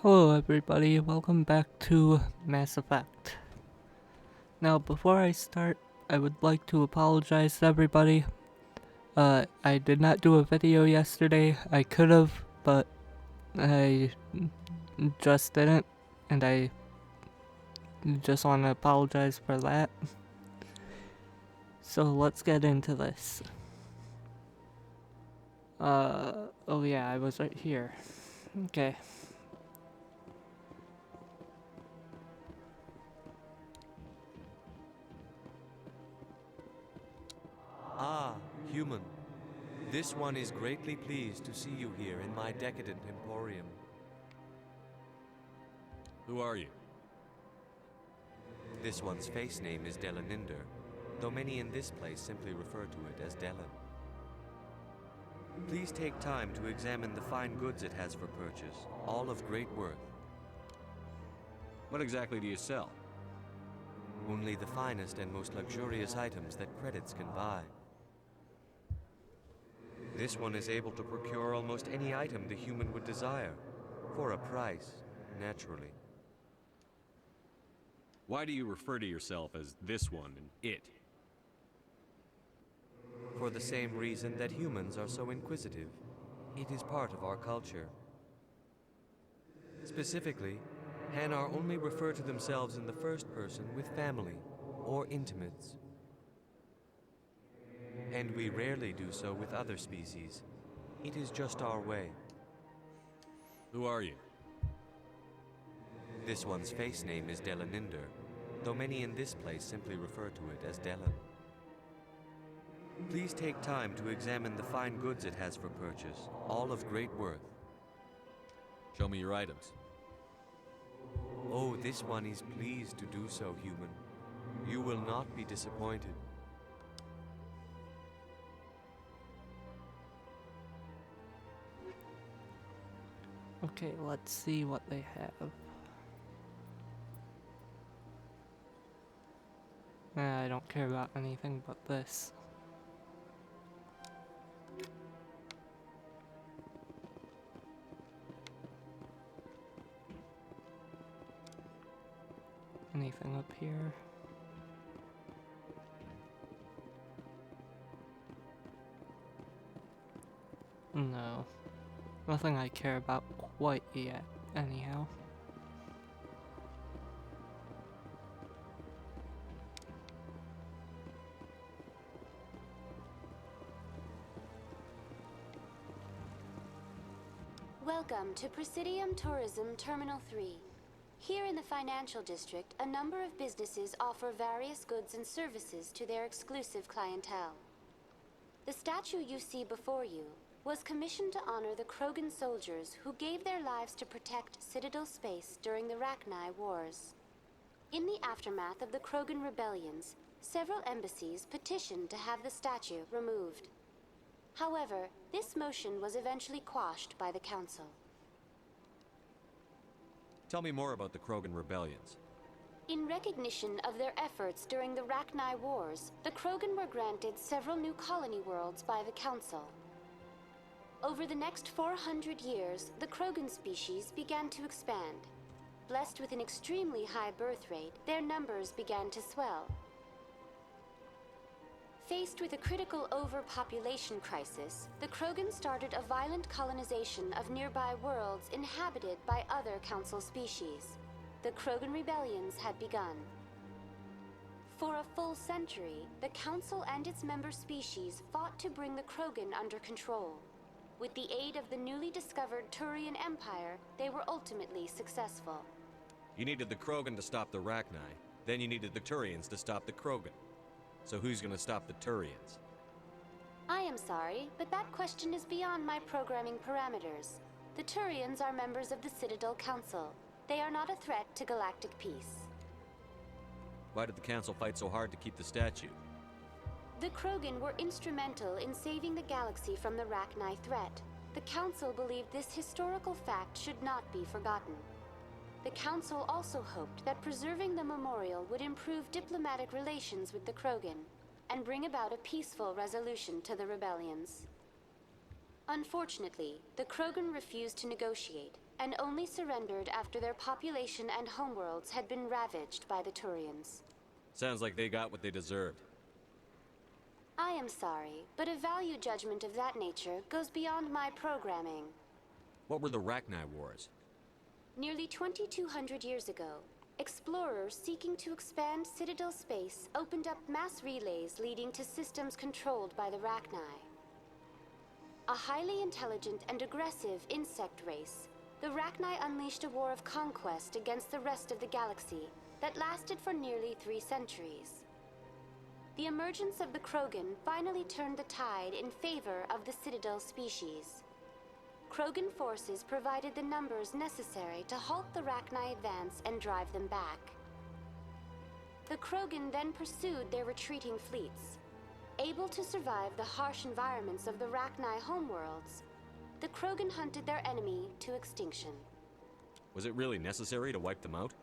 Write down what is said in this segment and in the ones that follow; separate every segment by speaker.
Speaker 1: Hello everybody, welcome back to Mass Effect. Now before I start, I would like to apologize to everybody. I did not do a video yesterday. I could've, but I just didn't, and I just want to apologize for that. So let's get into this. Oh yeah, I was right here. Okay.
Speaker 2: Ah, human. This one is greatly pleased to see you here in my decadent emporium.
Speaker 3: Who are you?
Speaker 2: This one's face name is Delaninder, though many in this place simply refer to it as Delan. Please take time to examine the fine goods it has for purchase, all of great worth.
Speaker 3: What exactly do you sell?
Speaker 2: Only the finest and most luxurious items that credits can buy. This one is able to procure almost any item the human would desire, for a price, naturally.
Speaker 3: Why do you refer to yourself as this one and it?
Speaker 2: For the same reason that humans are so inquisitive. It is part of our culture. Specifically, Hanar only refer to themselves in the first person with family or intimates. And we rarely do so with other species. It is just our way.
Speaker 3: Who are you?
Speaker 2: This one's face name is Delaninder, though many in this place simply refer to it as Delan. Please take time to examine the fine goods it has for purchase, all of great worth.
Speaker 3: Show me your items.
Speaker 2: Oh, this one is pleased to do so, human. You will not be disappointed.
Speaker 1: Okay, let's see what they have. I don't care about anything but this. Anything up here? No. Nothing I care about quite yet, anyhow.
Speaker 4: Welcome to Presidium Tourism Terminal 3. Here in the financial district, a number of businesses offer various goods and services to their exclusive clientele. The statue you see before you was commissioned to honor the Krogan soldiers who gave their lives to protect Citadel space during the Rachni Wars. In the aftermath of the Krogan rebellions, several embassies petitioned to have the statue removed. However, this motion was eventually quashed by the Council.
Speaker 3: Tell me more about the Krogan rebellions.
Speaker 4: In recognition of their efforts during the Rachni Wars, the Krogan were granted several new colony worlds by the Council. Over the next 400 years, the Krogan species began to expand. Blessed with an extremely high birth rate, their numbers began to swell. Faced with a critical overpopulation crisis, the Krogan started a violent colonization of nearby worlds inhabited by other Council species. The Krogan rebellions had begun. For a full century, the Council and its member species fought to bring the Krogan under control. With the aid of the newly discovered Turian Empire, they were ultimately successful.
Speaker 3: You needed the Krogan to stop the Rachni, then you needed the Turians to stop the Krogan. So who's gonna stop the Turians?
Speaker 4: I am sorry, but that question is beyond my programming parameters. The Turians are members of the Citadel Council. They are not a threat to galactic peace.
Speaker 3: Why did the Council fight so hard to keep the statue?
Speaker 4: The Krogan were instrumental in saving the galaxy from the Rachni threat. The Council believed this historical fact should not be forgotten. The Council also hoped that preserving the memorial would improve diplomatic relations with the Krogan and bring about a peaceful resolution to the rebellions. Unfortunately, the Krogan refused to negotiate, and only surrendered after their population and homeworlds had been ravaged by the Turians.
Speaker 3: Sounds like they got what they deserved.
Speaker 4: I am sorry, but a value judgment of that nature goes beyond my programming.
Speaker 3: What were the Rachni Wars?
Speaker 4: Nearly 2,200 years ago, explorers seeking to expand Citadel space opened up mass relays leading to systems controlled by the Rachni. A highly intelligent and aggressive insect race, the Rachni unleashed a war of conquest against the rest of the galaxy that lasted for nearly 3 centuries. The emergence of the Krogan finally turned the tide in favor of the Citadel species. Krogan forces provided the numbers necessary to halt the Rachni advance and drive them back. The Krogan then pursued their retreating fleets. Able to survive the harsh environments of the Rachni homeworlds, the Krogan hunted their enemy to extinction.
Speaker 3: Was it really necessary to wipe them out?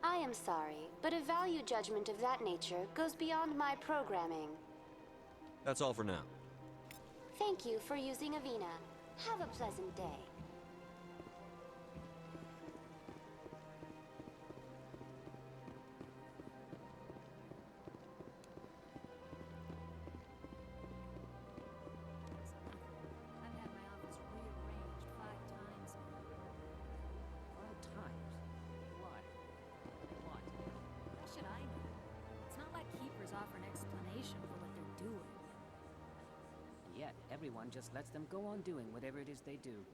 Speaker 4: I am sorry, but a value judgment of that nature goes beyond my programming.
Speaker 3: That's all for now.
Speaker 4: Thank you for using Avina. Have a pleasant day.
Speaker 5: I've had my office rearranged 5 times.
Speaker 6: 5 times? Why? What?
Speaker 5: How should I know? It's not like keepers offer an explanation for what they're doing.
Speaker 6: And yet, everyone just lets them go on doing whatever it is they do.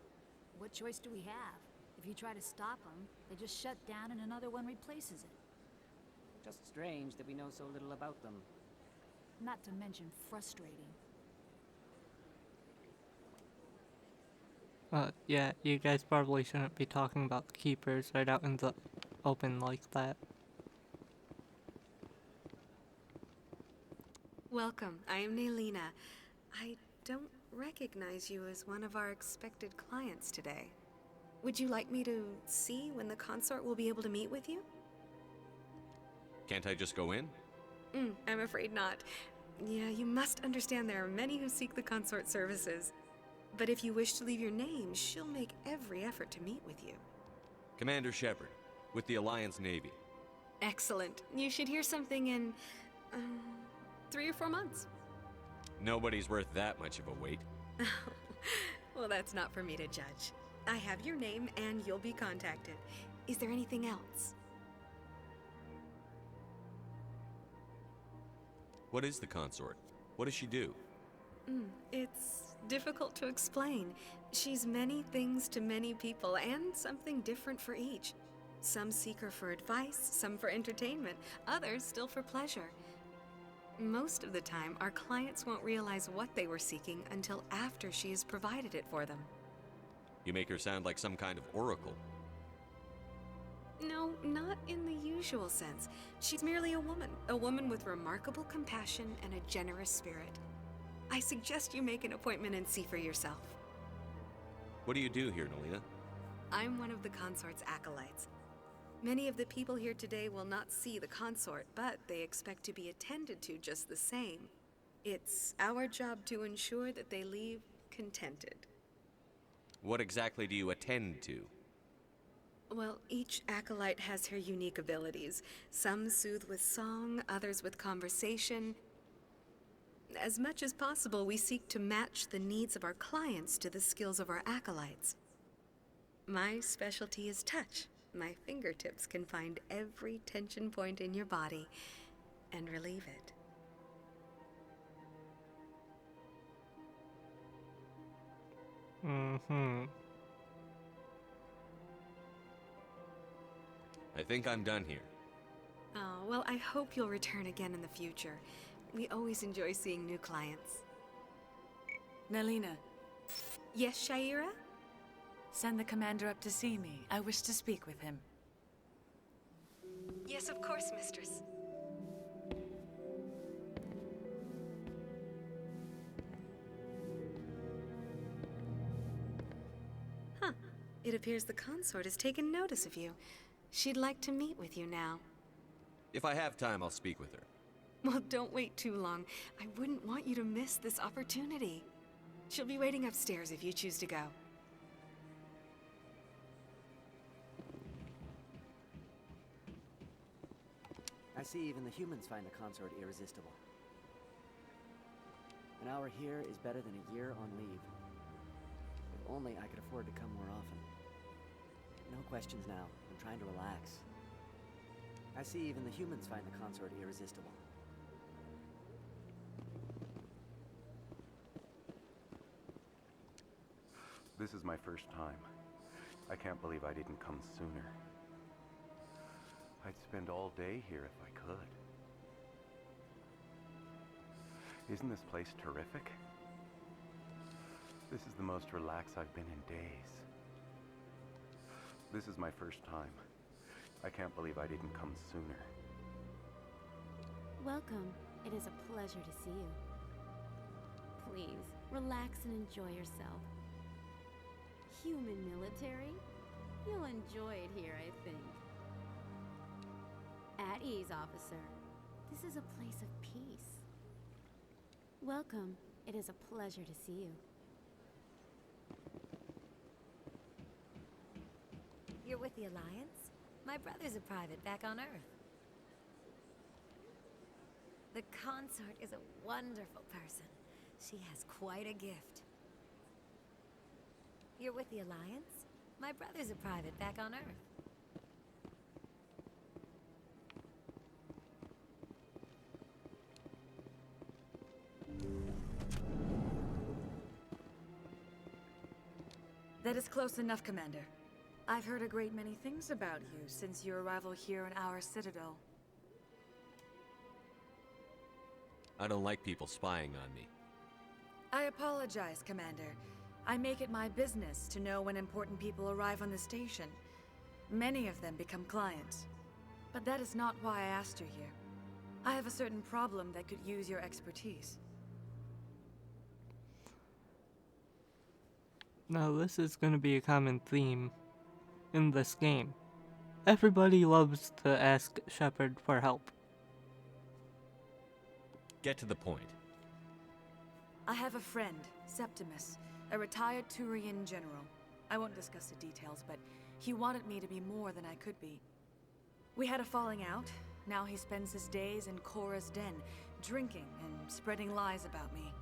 Speaker 5: What choice do we have? If you try to stop them, they just shut down and another one replaces it.
Speaker 6: Just strange that we know so little about them.
Speaker 5: Not to mention frustrating.
Speaker 1: Yeah, you guys probably shouldn't be talking about keepers right out in the open like that.
Speaker 7: Welcome, I am Naelina. I don't recognize you as one of our expected clients today. Would you like me to see when the consort will be able to meet with you?
Speaker 3: Can't I just go in?
Speaker 7: I'm afraid not. Yeah, you must understand there are many who seek the consort services. But if you wish to leave your name, she'll make every effort to meet with you.
Speaker 3: Commander Shepard, with the Alliance Navy.
Speaker 7: Excellent. You should hear something in 3 or 4 months.
Speaker 3: Nobody's worth that much of a wait.
Speaker 7: Well, that's not for me to judge. I have your name and you'll be contacted. Is there anything else?
Speaker 3: What is the consort? What does she do?
Speaker 7: It's difficult to explain. She's many things to many people and something different for each. Some seek her for advice, some for entertainment, others still for pleasure. Most of the time, our clients won't realize what they were seeking until after she has provided it for them.
Speaker 3: You make her sound like some kind of oracle.
Speaker 7: No, not in the usual sense. She's merely a woman with remarkable compassion and a generous spirit. I suggest you make an appointment and see for yourself.
Speaker 3: What do you do here, Naelina?
Speaker 7: I'm one of the consort's acolytes. Many of the people here today will not see the consort, but they expect to be attended to just the same. It's our job to ensure that they leave contented.
Speaker 3: What exactly do you attend to?
Speaker 7: Well, each acolyte has her unique abilities. Some soothe with song, others with conversation. As much as possible, we seek to match the needs of our clients to the skills of our acolytes. My specialty is touch. My fingertips can find every tension point in your body and relieve it.
Speaker 3: I think I'm done here.
Speaker 7: Oh, well, I hope you'll return again in the future. We always enjoy seeing new clients.
Speaker 8: Naelina,
Speaker 7: Yes, Shaira?
Speaker 8: send the commander up to see me. I wish to speak with him.
Speaker 7: Yes, of course, mistress. Huh. It appears the consort has taken notice of you. She'd like to meet with you now.
Speaker 3: If I have time, I'll speak with her.
Speaker 7: Well, don't wait too long. I wouldn't want you to miss this opportunity. She'll be waiting upstairs if you choose to go.
Speaker 9: I see even the humans find the consort irresistible. An hour here is better than a year on leave. If only I could afford to come more often. No questions now. I'm trying to relax. I see even the humans find the consort irresistible.
Speaker 10: This is my first time. I can't believe I didn't come sooner. I'd spend all day here if I could. Isn't this place terrific? This is the most relaxed I've been in days. This is my first time. I can't believe I didn't come sooner.
Speaker 11: Welcome. It is a pleasure to see you. Please, relax and enjoy yourself. Human military? You'll enjoy it here, I think. At ease, officer. This is a place of peace. Welcome. It is a pleasure to see you.
Speaker 12: You're with the Alliance? My brother's a private back on Earth. The consort is a wonderful person. She has quite a gift. You're with the Alliance? My brother's a private back on Earth.
Speaker 8: That is close enough, Commander. I've heard a great many things about you since your arrival here in our Citadel.
Speaker 3: I don't like people spying on me.
Speaker 8: I apologize, Commander. I make it my business to know when important people arrive on the station. Many of them become clients. But that is not why I asked you here. I have a certain problem that could use your expertise.
Speaker 1: Now this is going to be a common theme in this game. Everybody loves to ask Shepard for help.
Speaker 3: Get to the point.
Speaker 8: I have a friend, Septimus, a retired Turian general. I won't discuss the details, but he wanted me to be more than I could be. We had a falling out. Now he spends his days in Korra's den, drinking and spreading lies about me.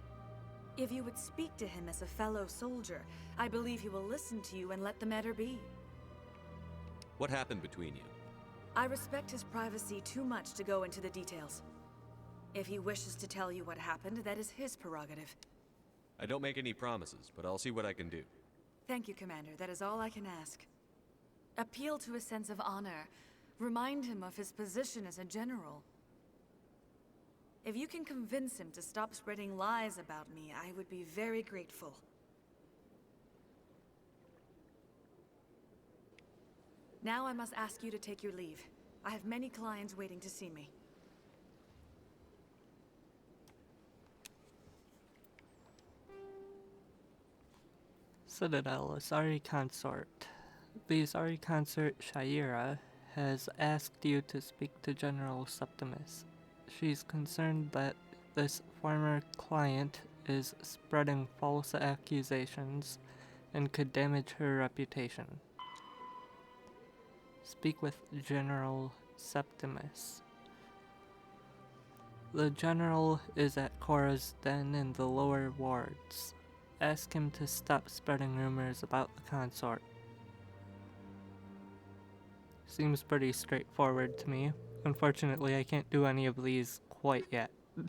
Speaker 8: If you would speak to him as a fellow soldier, I believe he will listen to you and let the matter be.
Speaker 3: What happened between you?
Speaker 8: I respect his privacy too much to go into the details. If he wishes to tell you what happened, that is his prerogative.
Speaker 3: I don't make any promises, but I'll see what I can do.
Speaker 8: Thank you, Commander. That is all I can ask. Appeal to his sense of honor. Remind him of his position as a general. If you can convince him to stop spreading lies about me, I would be very grateful. Now I must ask you to take your leave. I have many clients waiting to see me.
Speaker 1: Citadel, Asari Consort. The Asari Consort, Shaira, has asked you to speak to General Septimus. She's concerned that this former client is spreading false accusations and could damage her reputation. Speak with General Septimus. The General is at Korra's den in the lower wards. Ask him to stop spreading rumors about the consort. Seems pretty straightforward to me. Unfortunately, I can't do any of these quite yet.
Speaker 10: I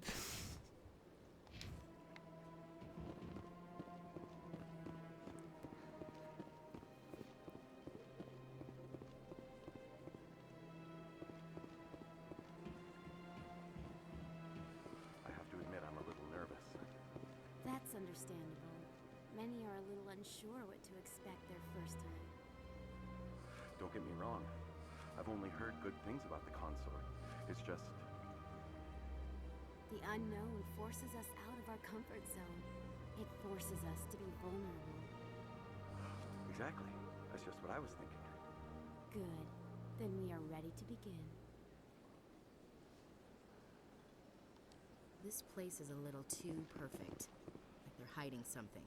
Speaker 10: have to admit I'm a little nervous.
Speaker 11: That's understandable. Many are a little unsure what to expect their first time.
Speaker 10: Don't get me wrong. I've only heard good things about the consort. It's just...
Speaker 11: The unknown forces us out of our comfort zone. It forces us to be vulnerable.
Speaker 10: Exactly. That's just what I was thinking.
Speaker 11: Good. Then we are ready to begin.
Speaker 13: This place is a little too perfect. Like they're hiding something.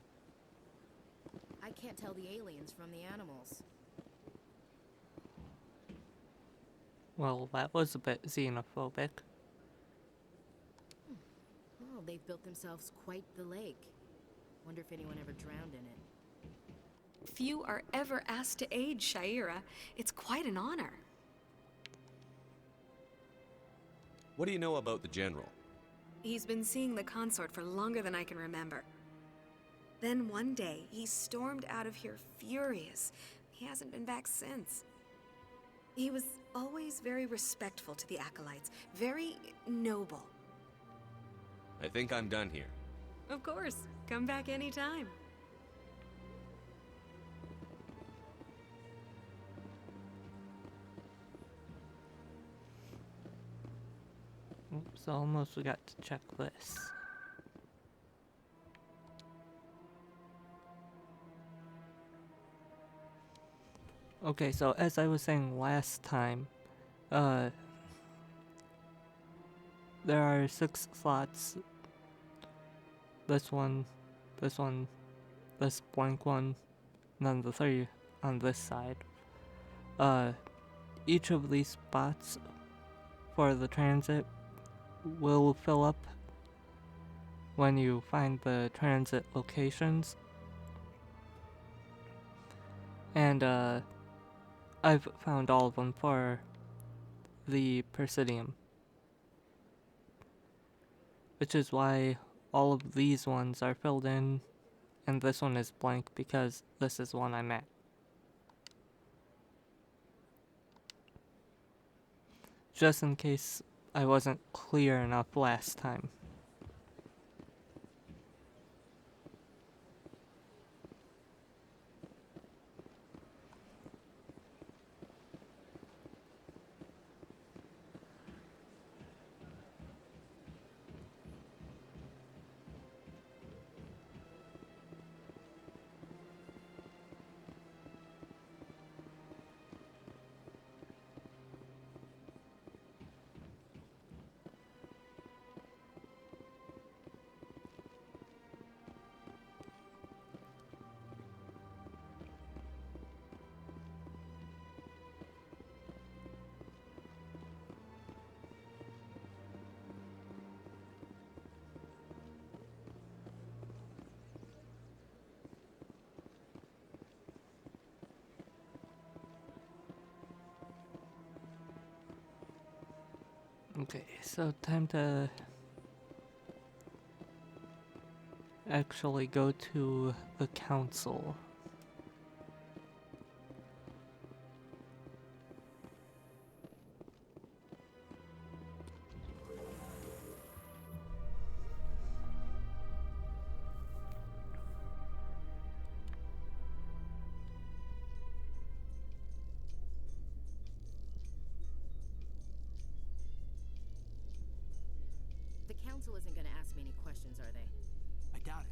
Speaker 13: I can't tell the aliens from the animals.
Speaker 1: Well, that was a bit xenophobic.
Speaker 13: Oh, they've built themselves quite the lake. Wonder if anyone ever drowned in it.
Speaker 7: Few are ever asked to aid Shaira. It's quite an honor.
Speaker 3: What do you know about the General?
Speaker 7: He's been seeing the consort for longer than I can remember. Then one day, he stormed out of here furious. He hasn't been back since. He was always very respectful to the acolytes, very noble.
Speaker 3: I think I'm done here.
Speaker 7: Of course, come back anytime.
Speaker 1: Oops, almost forgot to check this. Okay, so as I was saying last time, there are 6 slots. This one, this one, this blank one, and then the 3 on this side. Each of these spots for the transit will fill up when you find the transit locations. And, I've found all of them for the Presidium. Which is why all of these ones are filled in, and this one is blank because this is one I'm at. Just in case I wasn't clear enough last time. Okay, so time to actually go to the council.
Speaker 13: The council isn't gonna ask me any questions, are they?
Speaker 14: I doubt it.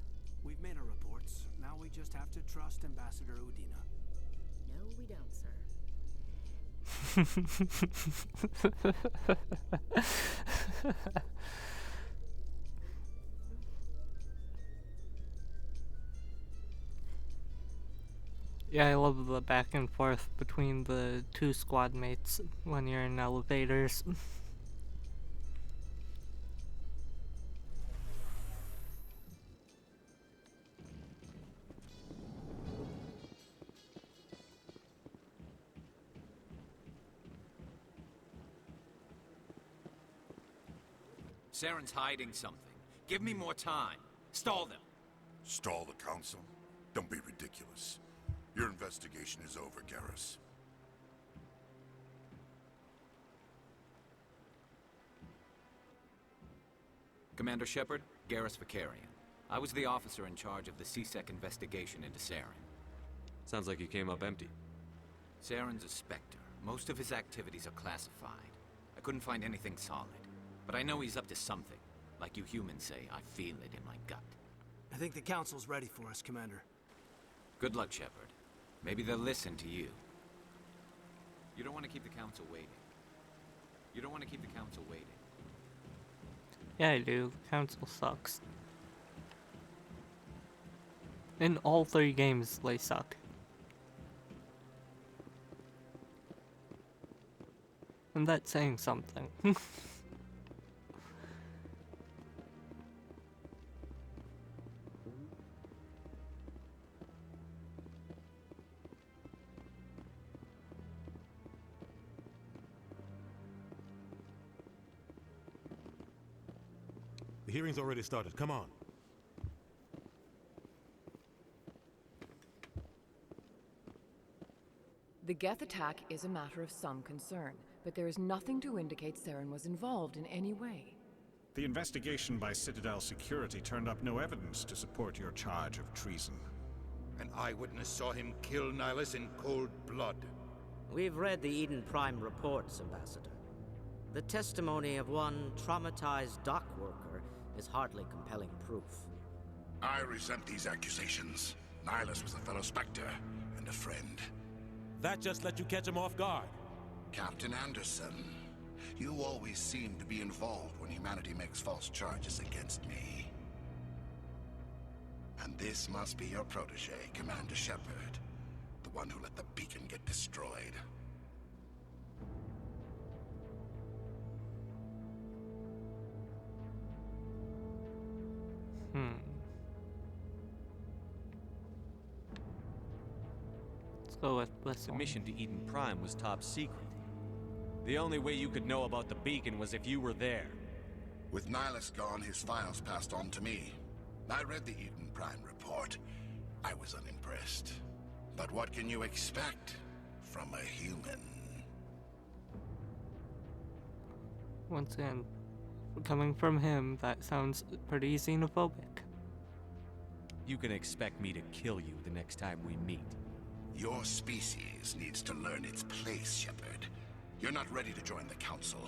Speaker 14: We've made our reports. Now we just have to trust Ambassador Udina.
Speaker 13: No, we don't, sir.
Speaker 1: Yeah, I love the back and forth between the 2 squad mates when you're in elevators.
Speaker 15: Saren's hiding something. Give me more time. Stall them.
Speaker 16: Stall the council? Don't be ridiculous. Your investigation is over, Garrus.
Speaker 15: Commander Shepard, Garrus Vicarian. I was the officer in charge of the CSEC investigation into Saren.
Speaker 3: Sounds like you came up empty.
Speaker 15: Saren's a Spectre. Most of his activities are classified. I couldn't find anything solid. But I know he's up to something. Like you humans say, I feel it in my gut.
Speaker 14: I think the council's ready for us, Commander.
Speaker 15: Good luck, Shepard. Maybe they'll listen to you. You don't want to keep the council waiting. You don't want to keep the council waiting.
Speaker 1: Yeah, I do. Council sucks. In all 3 games, they suck. and that's saying something.
Speaker 17: The hearing's already started. Come on.
Speaker 18: The Geth attack is a matter of some concern, but there is nothing to indicate Saren was involved in any way.
Speaker 19: The investigation by Citadel Security turned up no evidence to support your charge of treason.
Speaker 20: An eyewitness saw him kill Nihilus in cold blood.
Speaker 21: We've read the Eden Prime reports, Ambassador. The testimony of one traumatized dock worker is hardly compelling proof.
Speaker 16: I resent these accusations. Nihilus was a fellow Spectre and a friend.
Speaker 17: That just let you catch him off guard.
Speaker 16: Captain Anderson, you always seem to be involved when humanity makes false charges against me. And this must be your protege, Commander Shepard, the one who let the beacon get destroyed.
Speaker 1: Let's go with this
Speaker 2: The
Speaker 1: one.
Speaker 2: mission to Eden Prime was top secret. The only way you could know about the beacon was if you were there.
Speaker 16: With Nihilus gone, his files passed on to me. I read the Eden Prime report. I was unimpressed. But what can you expect from a human?
Speaker 1: Once again, coming from him, that sounds pretty xenophobic.
Speaker 2: You can expect me to kill you the next time we meet.
Speaker 16: Your species needs to learn its place, Shepard. You're not ready to join the Council.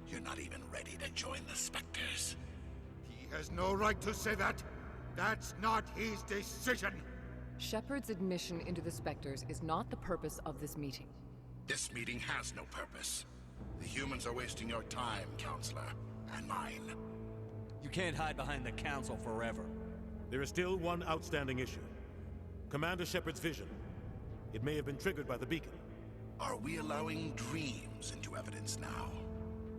Speaker 16: You're not even ready to join the Spectres.
Speaker 20: He has no right to say that. That's not his decision.
Speaker 18: Shepard's admission into the Spectres is not the purpose of this meeting.
Speaker 16: This meeting has no purpose. The humans are wasting your time, Counselor, and mine.
Speaker 2: You can't hide behind the Council forever.
Speaker 17: There is still one outstanding issue. Commander Shepard's vision. It may have been triggered by the beacon.
Speaker 16: Are we allowing dreams into evidence now?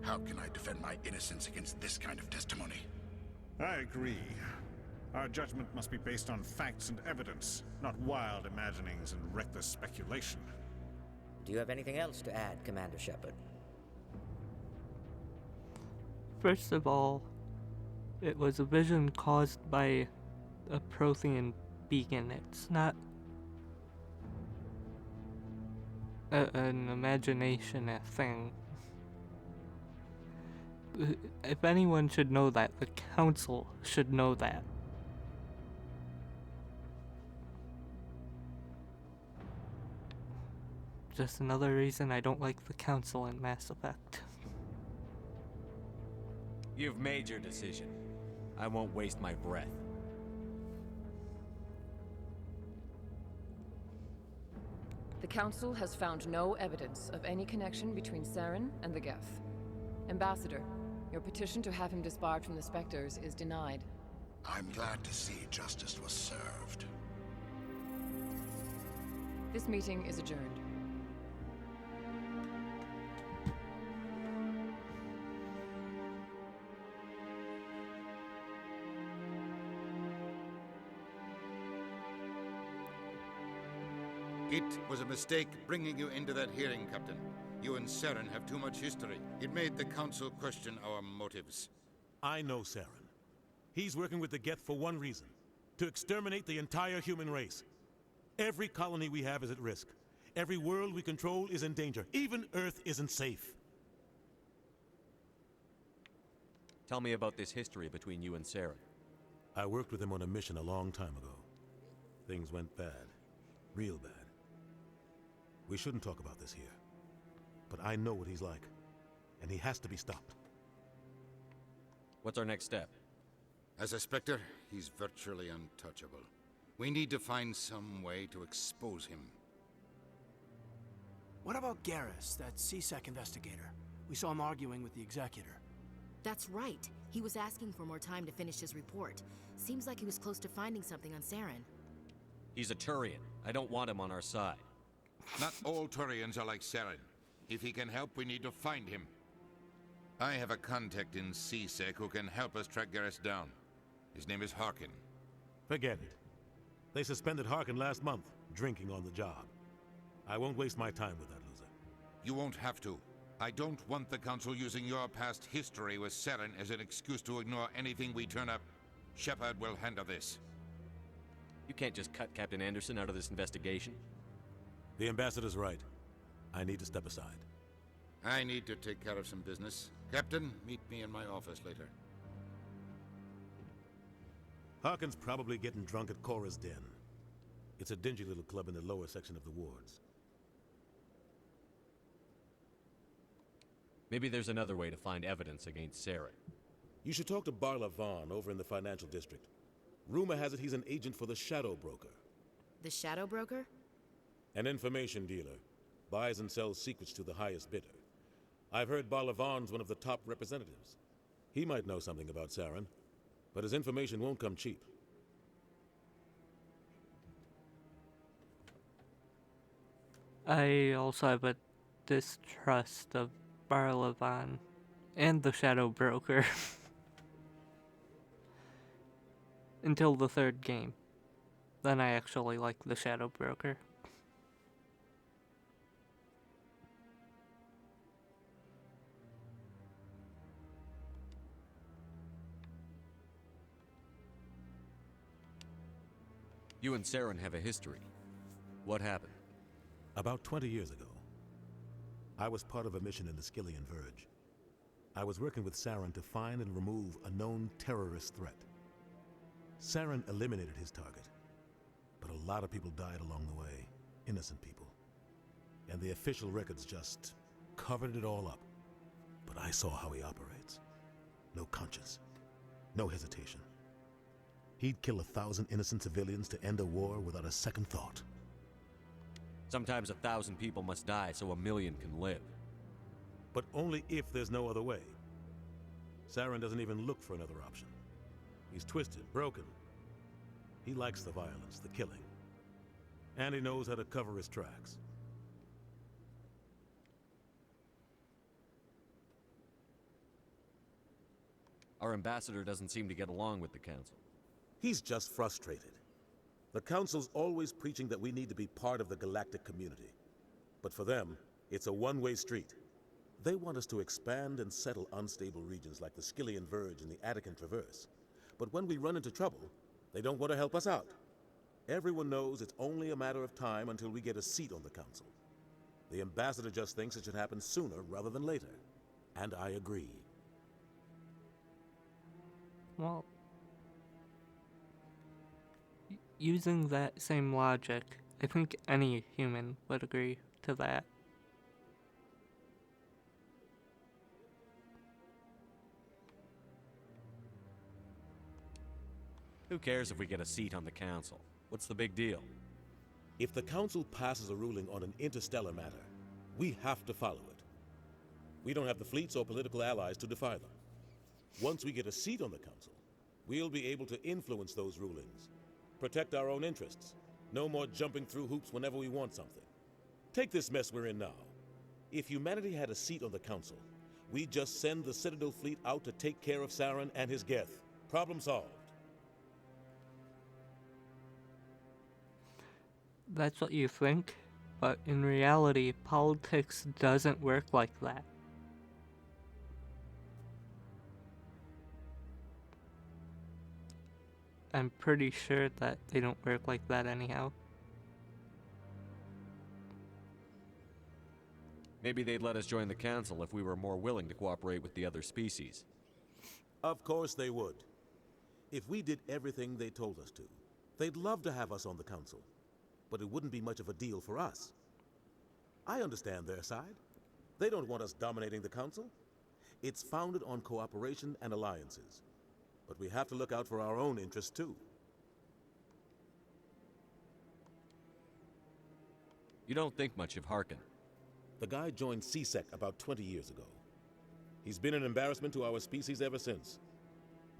Speaker 16: How can I defend my innocence against this kind of testimony?
Speaker 19: I agree. Our judgment must be based on facts and evidence, not wild imaginings and reckless speculation.
Speaker 21: Do you have anything else to add, Commander Shepard?
Speaker 1: First of all, it was a vision caused by a Prothean beacon. It's not an imagination thing. If anyone should know that, the Council should know that. Just another reason I don't like the Council in Mass Effect.
Speaker 2: You've made your decision. I won't waste my breath.
Speaker 18: The Council has found no evidence of any connection between Saren and the Geth. Ambassador, your petition to have him disbarred from the Spectres is denied.
Speaker 16: I'm glad to see justice was served.
Speaker 18: This meeting is adjourned.
Speaker 20: It was a mistake bringing you into that hearing, Captain. You and Saren have too much history. It made the Council question our motives.
Speaker 17: I know Saren. He's working with the Geth for one reason. To exterminate the entire human race. Every colony we have is at risk. Every world we control is in danger. Even Earth isn't safe.
Speaker 2: Tell me about this history between you and Saren.
Speaker 17: I worked with him on a mission a long time ago. Things went bad. Real bad. We shouldn't talk about this here. But I know what he's like. And he has to be stopped.
Speaker 2: What's our next step?
Speaker 20: As a Spectre, he's virtually untouchable. We need to find some way to expose him.
Speaker 14: What about Garrus, that CSEC investigator? We saw him arguing with the Executor.
Speaker 13: That's right. He was asking for more time to finish his report. Seems like he was close to finding something on Saren.
Speaker 2: He's a Turian. I don't want him on our side.
Speaker 20: Not all Turians are like Saren. If he can help, we need to find him. I have a contact in CSEC who can help us track Garrus down. His name is Harkin.
Speaker 17: Forget it. They suspended Harkin last month, drinking on the job. I won't waste my time with that loser.
Speaker 20: You won't have to. I don't want the Council using your past history with Saren as an excuse to ignore anything we turn up. Shepard will handle this.
Speaker 3: You can't just cut Captain Anderson out of this investigation.
Speaker 17: The ambassador's right. I need to step aside.
Speaker 20: I need to take care of some business. Captain, meet me in my office later.
Speaker 17: Harkin's probably getting drunk at Cora's Den. It's a dingy little club in the lower section of the wards.
Speaker 3: Maybe there's another way to find evidence against Saren.
Speaker 17: You should talk to Barla Vaughn over in the financial district. Rumor has it he's an agent for the Shadow Broker.
Speaker 13: The Shadow Broker?
Speaker 17: An information dealer. Buys and sells secrets to the highest bidder. I've heard Barla Vaughn's one of the top representatives. He might know something about Saren, but his information won't come cheap.
Speaker 1: I also have a distrust of Barla Vaughn and the Shadow Broker. Until the third game. Then I actually like the Shadow Broker.
Speaker 3: You and Saren have a history. What happened?
Speaker 17: About 20 years ago, I was part of a mission in the Skillian Verge. I was working with Saren to find and remove a known terrorist threat. Saren eliminated his target, but a lot of people died along the way, innocent people. And the official records just covered it all up. But I saw how he operates. No conscience, no hesitation. He'd kill 1,000 innocent civilians to end a war without a second thought.
Speaker 3: Sometimes 1,000 people must die so 1,000,000 can live.
Speaker 17: But only if there's no other way. Saren doesn't even look for another option. He's twisted, broken. He likes the violence, the killing. And he knows how to cover his tracks.
Speaker 3: Our ambassador doesn't seem to get along with the Council.
Speaker 17: He's just frustrated. The Council's always preaching that we need to be part of the galactic community. But for them, it's a one-way street. They want us to expand and settle unstable regions like the Skillian Verge and the Attican Traverse. But when we run into trouble, they don't want to help us out. Everyone knows it's only a matter of time until we get a seat on the Council. The ambassador just thinks it should happen sooner rather than later. And I agree.
Speaker 1: Well, using that same logic, I think any human would agree to that.
Speaker 3: Who cares if we get a seat on the Council? What's the big deal?
Speaker 17: If the Council passes a ruling on an interstellar matter, we have to follow it. We don't have the fleets or political allies to defy them. Once we get a seat on the Council, we'll be able to influence those rulings, protect our own interests. No more jumping through hoops whenever we want something. Take this mess we're in now. If humanity had a seat on the Council, we'd just send the Citadel fleet out to take care of Saren and his Geth. Problem solved.
Speaker 1: That's what you think, but in reality, politics doesn't work like that. I'm pretty sure that they don't work like that anyhow.
Speaker 3: Maybe they'd let us join the Council if we were more willing to cooperate with the other species.
Speaker 17: Of course they would. If we did everything they told us to, they'd love to have us on the Council. But it wouldn't be much of a deal for us. I understand their side. They don't want us dominating the Council. It's founded on cooperation and alliances. But we have to look out for our own interests too.
Speaker 3: You don't think much of Harkin.
Speaker 17: The guy joined CSEC about 20 years ago. He's been an embarrassment to our species ever since.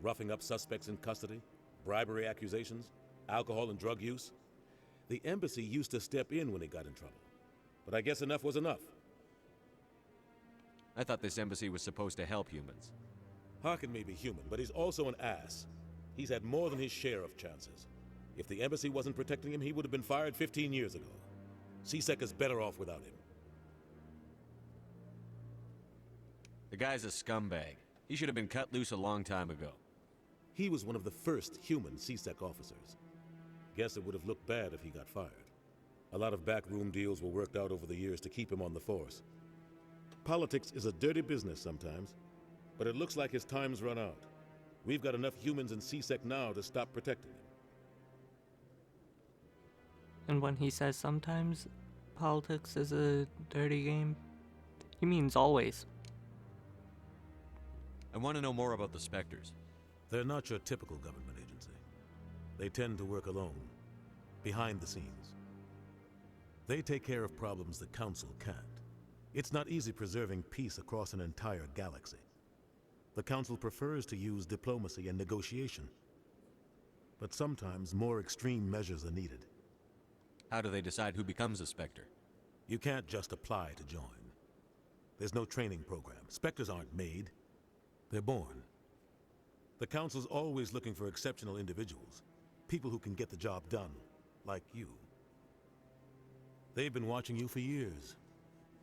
Speaker 17: Roughing up suspects in custody, bribery accusations, alcohol and drug use. The embassy used to step in when he got in trouble. But I guess enough was enough.
Speaker 3: I thought this embassy was supposed to help humans.
Speaker 17: Harkin may be human, but he's also an ass. He's had more than his share of chances. If the embassy wasn't protecting him, he would have been fired 15 years ago. C-Sec is better off without him.
Speaker 3: The guy's a scumbag. He should have been cut loose a long time ago.
Speaker 17: He was one of the first human C-Sec officers. Guess it would have looked bad if he got fired. A lot of backroom deals were worked out over the years to keep him on the force. Politics is a dirty business sometimes, but it looks like his time's run out. We've got enough humans in C-Sec now to stop protecting him.
Speaker 1: And when he says sometimes politics is a dirty game, he means always.
Speaker 3: I want to know more about the Spectres.
Speaker 17: They're not your typical government agency. They tend to work alone, behind the scenes. They take care of problems the Council can't. It's not easy preserving peace across an entire galaxy. The Council prefers to use diplomacy and negotiation. But sometimes more extreme measures are needed.
Speaker 3: How do they decide who becomes a Spectre?
Speaker 17: You can't just apply to join. There's no training program. Spectres aren't made. They're born. The Council's always looking for exceptional individuals. People who can get the job done, like you. They've been watching you for years.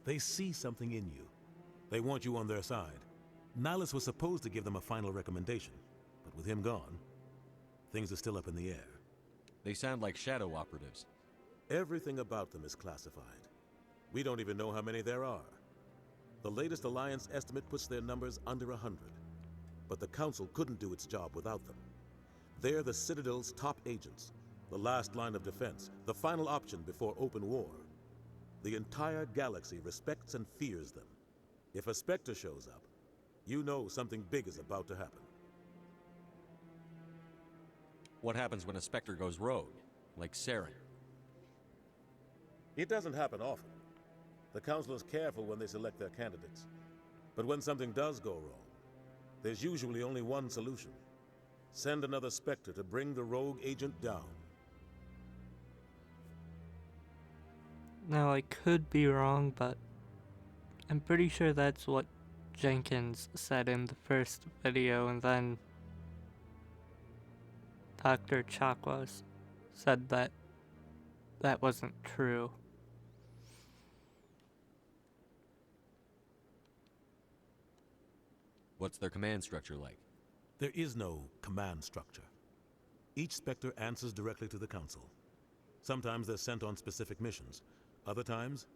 Speaker 17: They see something in you. They want you on their side. Nihilus was supposed to give them a final recommendation, but with him gone, things are still up in the air.
Speaker 3: They sound like shadow operatives.
Speaker 17: Everything about them is classified. We don't even know how many there are. The latest Alliance estimate puts their numbers under 100. But the Council couldn't do its job without them. They're the Citadel's top agents, the last line of defense, the final option before open war. The entire galaxy respects and fears them. If a Spectre shows up, you know something big is about to happen.
Speaker 3: What happens when a Spectre goes rogue, like Saren?
Speaker 17: It doesn't happen often. The Council is careful when they select their candidates. But when something does go wrong, there's usually only one solution. Send another Spectre to bring the rogue agent down.
Speaker 1: Now, I could be wrong, but I'm pretty sure that's what Jenkins said in the first video, and then Dr. Chakwas said that that wasn't true.
Speaker 3: What's their command structure like?
Speaker 17: There is no command structure. Each Spectre answers directly to the Council. Sometimes they're sent on specific missions. Other times,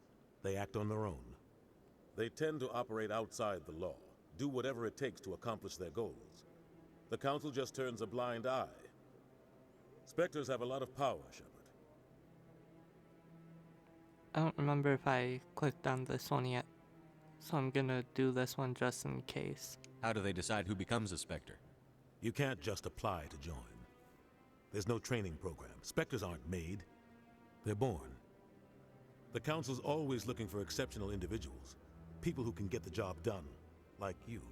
Speaker 17: they act on their own. They tend to operate outside the law, do whatever it takes to accomplish their goals. The Council just turns a blind eye. Spectres have a lot of power, Shepard.
Speaker 1: I don't remember if I clicked on this one yet, so I'm gonna do this one just in case.
Speaker 3: How do they decide who becomes a Spectre?
Speaker 17: You can't just apply to join. There's no training program. Spectres aren't made. They're born. The Council's always looking for exceptional individuals. People who can get the job done, like you.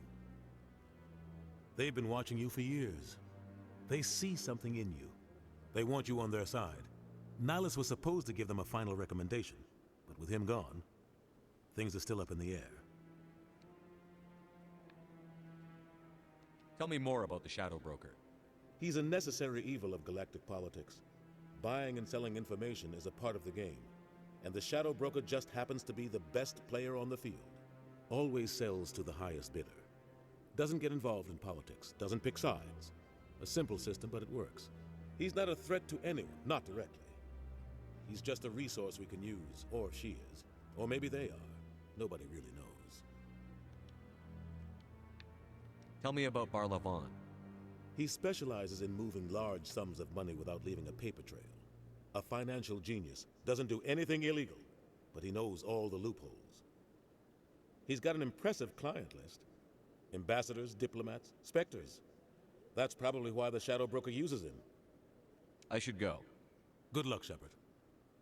Speaker 17: They've been watching you for years. They see something in you. They want you on their side. Nihilus was supposed to give them a final recommendation, but with him gone, things are still up in the air.
Speaker 3: Tell me more about the Shadow Broker.
Speaker 17: He's a necessary evil of galactic politics. Buying and selling information is a part of the game, and the Shadow Broker just happens to be the best player on the field. Always sells to the highest bidder. Doesn't get involved in politics, doesn't pick sides. A simple system, but it works. He's not a threat to anyone, not directly. He's just a resource we can use, or she is. Or maybe they are. Nobody really knows.
Speaker 3: Tell me about Barlavon.
Speaker 17: He specializes in moving large sums of money without leaving a paper trail. A financial genius, doesn't do anything illegal, but he knows all the loopholes. He's got an impressive client list. Ambassadors, diplomats, Spectres. That's probably why the Shadow Broker uses him.
Speaker 3: I should go.
Speaker 17: Good luck, Shepard.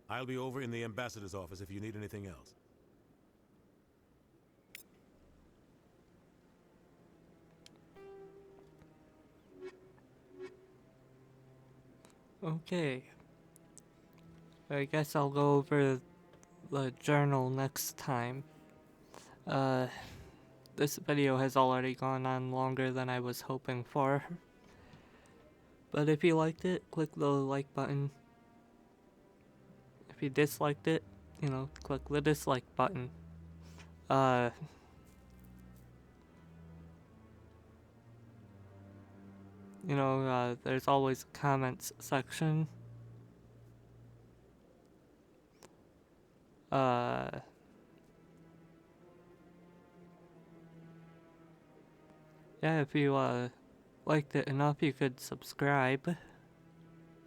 Speaker 17: I'll be over in the ambassador's office if you need anything else.
Speaker 1: Okay. I guess I'll go over the journal next time. this video has already gone on longer than I was hoping for. But if you liked it, click the like button. If you disliked it, you know, click the dislike button. You know, there's always a comments section. Yeah, if you liked it enough, you could subscribe.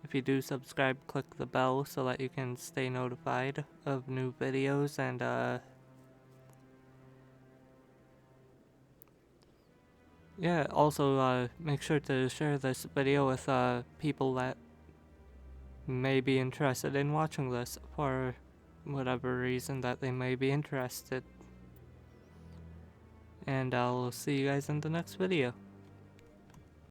Speaker 1: If you do subscribe, click the bell so that you can stay notified of new videos, and yeah, also make sure to share this video with people that may be interested in watching this for whatever reason that they may be interested. And I'll see you guys in the next video.